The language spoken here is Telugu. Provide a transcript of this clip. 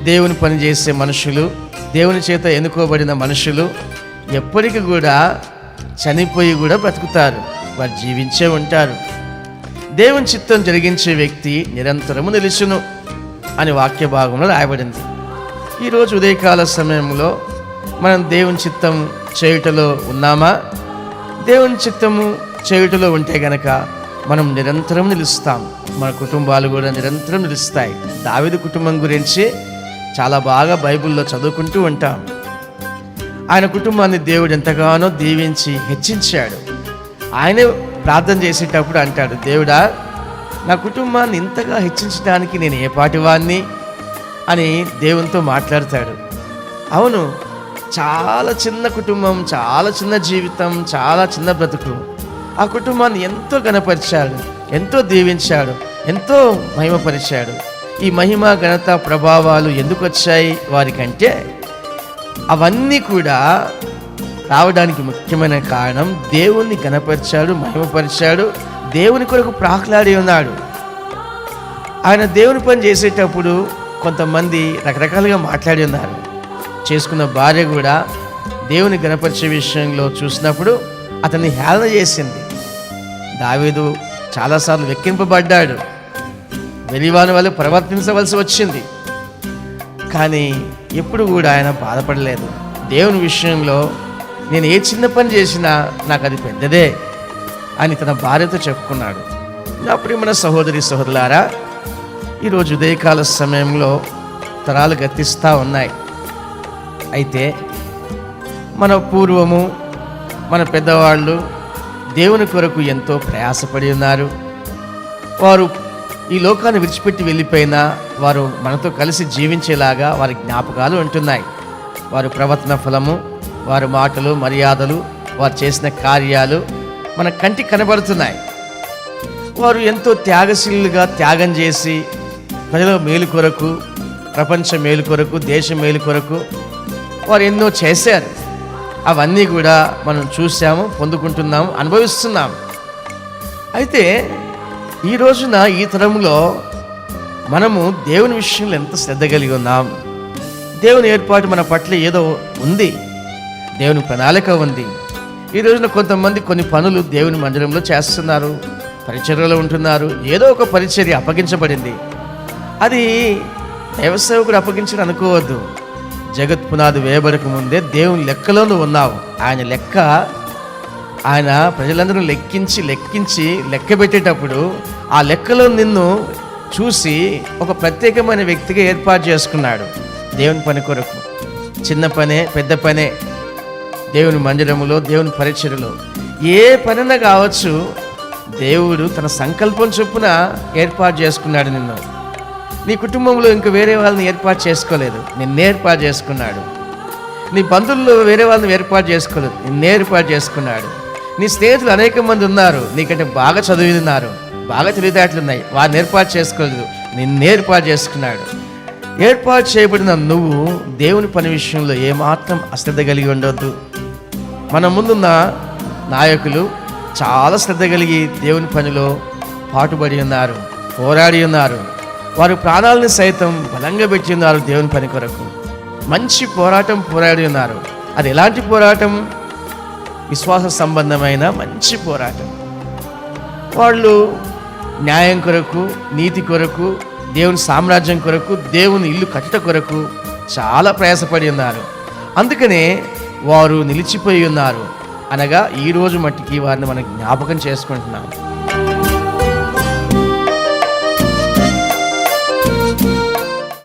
దేవుని పని చేసే మనుషులు, దేవుని చేత ఎన్నుకోబడిన మనుషులు ఎప్పటికీ కూడా చనిపోయి కూడా బ్రతుకుతారు, వారు జీవించే ఉంటారు. దేవుని చిత్తం జరిగించే వ్యక్తి నిరంతరము నిలుచును అని వాక్య భాగంలో రాయబడింది. ఈరోజు ఉదయకాల సమయంలో మనం దేవుని చిత్తం చేయుటలో ఉన్నామా? దేవుని చిత్తము చేయుటలో ఉంటే గనక మనం నిరంతరం నిలుస్తాం, మన కుటుంబాలు కూడా నిరంతరం నిలుస్తాయి. దావీదు కుటుంబం గురించి చాలా బాగా బైబిల్లో చదువుకుంటూ ఉంటాం. ఆయన కుటుంబాన్ని దేవుడు ఎంతగానో దీవించి హెచ్చించాడు. ఆయనే ప్రార్థన చేసేటప్పుడు అంటాడు, దేవుడా, నా కుటుంబాన్ని ఇంతగా హెచ్చించడానికి నేను ఏ పాటివాణ్ణి అని దేవునితో మాట్లాడతాడు. అవును, చాలా చిన్న కుటుంబం, చాలా చిన్న జీవితం, చాలా చిన్న బ్రతుకు. ఆ కుటుంబాన్ని ఎంతో ఘనపరిచాడు, ఎంతో దీవించాడు, ఎంతో మహిమపరిచాడు. ఈ మహిమ, ఘనత, ప్రభావాలు ఎందుకు వచ్చాయి వారికంటే అవన్నీ కూడా రావడానికి ముఖ్యమైన కారణం దేవుణ్ణి ఘనపరిచాడు, మహిమపరిచాడు, దేవుని కొరకు ప్రాకులాడి ఉన్నాడు. ఆయన దేవుని పని చేసేటప్పుడు కొంతమంది రకరకాలుగా మాట్లాడి ఉన్నారు. చేసుకున్న భార్య కూడా దేవుని ఘనపరిచే విషయంలో చూసినప్పుడు అతన్ని హేళన చేసింది. దావీదు చాలాసార్లు వెక్కింపబడ్డాడు, వెలివాని వల్ల ప్రవర్తించవలసి వచ్చింది. కానీ ఎప్పుడు కూడా ఆయన బాధపడలేదు. దేవుని విషయంలో నేను ఏ చిన్న పని చేసినా నాకు అది పెద్దదే అని తన భార్యతో చెప్పుకున్నాడు. నా ప్రియమైన సహోదరి సహోదరులారా, ఈరోజు ఉదయకాల సమయంలో తరాలు గతిస్తూ ఉన్నాయి. అయితే మన పూర్వము, మన పెద్దవాళ్ళు దేవుని కొరకు ఎంతో ప్రయాసపడి ఉన్నారు. వారు ఈ లోకాన్ని విడిచిపెట్టి వెళ్ళిపోయినా వారు మనతో కలిసి జీవించేలాగా వారి జ్ఞాపకాలు ఉంటున్నాయి. వారి ప్రవర్తన ఫలము, వారి మాటలు, మర్యాదలు, వారు చేసిన కార్యాలు మన కంటికి కనబడుతున్నాయి. వారు ఎంతో త్యాగశీలుగా త్యాగం చేసి ప్రజల మేలు కొరకు, ప్రపంచ మేలు కొరకు, దేశ మేలు కొరకు వారు ఎన్నో చేశారు. అవన్నీ కూడా మనం చూసాము, పొందుకుంటున్నాము, అనుభవిస్తున్నాము. అయితే ఈ రోజున ఈ తరంలో మనము దేవుని విషయంలో ఎంత శ్రద్ధ కలిగి ఉన్నాం? దేవుని ఏర్పాటు మన పట్ల ఏదో ఉంది, దేవుని ప్రణాళిక ఉంది. ఈ రోజున కొంతమంది కొన్ని పనులు దేవుని మందిరంలో చేస్తున్నారు, పరిచర్యలో ఉంటున్నారు. ఏదో ఒక పరిచర్య అప్పగించబడింది, అది దైవసేవకుడు అప్పగించడం అనుకోవద్దు. జగత్ పునాది వేయబడక ముందే దేవుని లెక్కలో నువ్వు ఉన్నావు. ఆయన లెక్క, ఆయన ప్రజలందరూ లెక్కించి లెక్క పెట్టేటప్పుడు ఆ లెక్కలో నిన్ను చూసి ఒక ప్రత్యేకమైన వ్యక్తిగా ఏర్పాటు చేసుకున్నాడు దేవుని పని కొరకు. చిన్న పనే, పెద్ద పనే, దేవుని మందిరములో, దేవుని పరిచర్యలో ఏ పనైనా కావచ్చు, దేవుడు తన సంకల్పం చొప్పున ఏర్పాటు చేసుకున్నాడు నిన్ను. నీ కుటుంబంలో ఇంక వేరే వాళ్ళని ఏర్పాటు చేసుకోలేదు, నిన్నే ఏర్పాటు చేసుకున్నాడు. నీ బంధువుల్లో వేరే వాళ్ళని ఏర్పాటు చేసుకోలేదు, నిన్నే ఏర్పాటు చేసుకున్నాడు. నీ స్నేహితులు అనేక మంది ఉన్నారు, నీకంటే బాగా చదివినారు, బాగా తెలివితేటలున్నాయి, వారిని ఏర్పాటు చేసుకోలేదు, నిన్నే ఏర్పాటు చేసుకున్నాడు. ఏర్పాటు చేయబడిన నువ్వు దేవుని పని విషయంలో ఏమాత్రం అశ్రద్ధ కలిగి ఉండొద్దు. మన ముందున్న నాయకులు చాలా శ్రద్ధ కలిగి దేవుని పనిలో పాటుపడి ఉన్నారు, పోరాడి ఉన్నారు. వారు ప్రాణాలను సైతం బలంగా పెట్టి ఉన్నారు దేవుని పని కొరకు. మంచి పోరాటం పోరాడి ఉన్నారు. అది ఎలాంటి పోరాటం? విశ్వాస సంబంధమైన మంచి పోరాటం. వాళ్ళు న్యాయం కొరకు, నీతి కొరకు, దేవుని సామ్రాజ్యం కొరకు, దేవుని ఇల్లు కట్టుట కొరకు చాలా ప్రయాసపడి ఉన్నారు. అందుకనే వారు నిలిచిపోయి ఉన్నారు. అనగా ఈరోజు మట్టికి వారిని మనం జ్ఞాపకం చేసుకుంటున్నాం.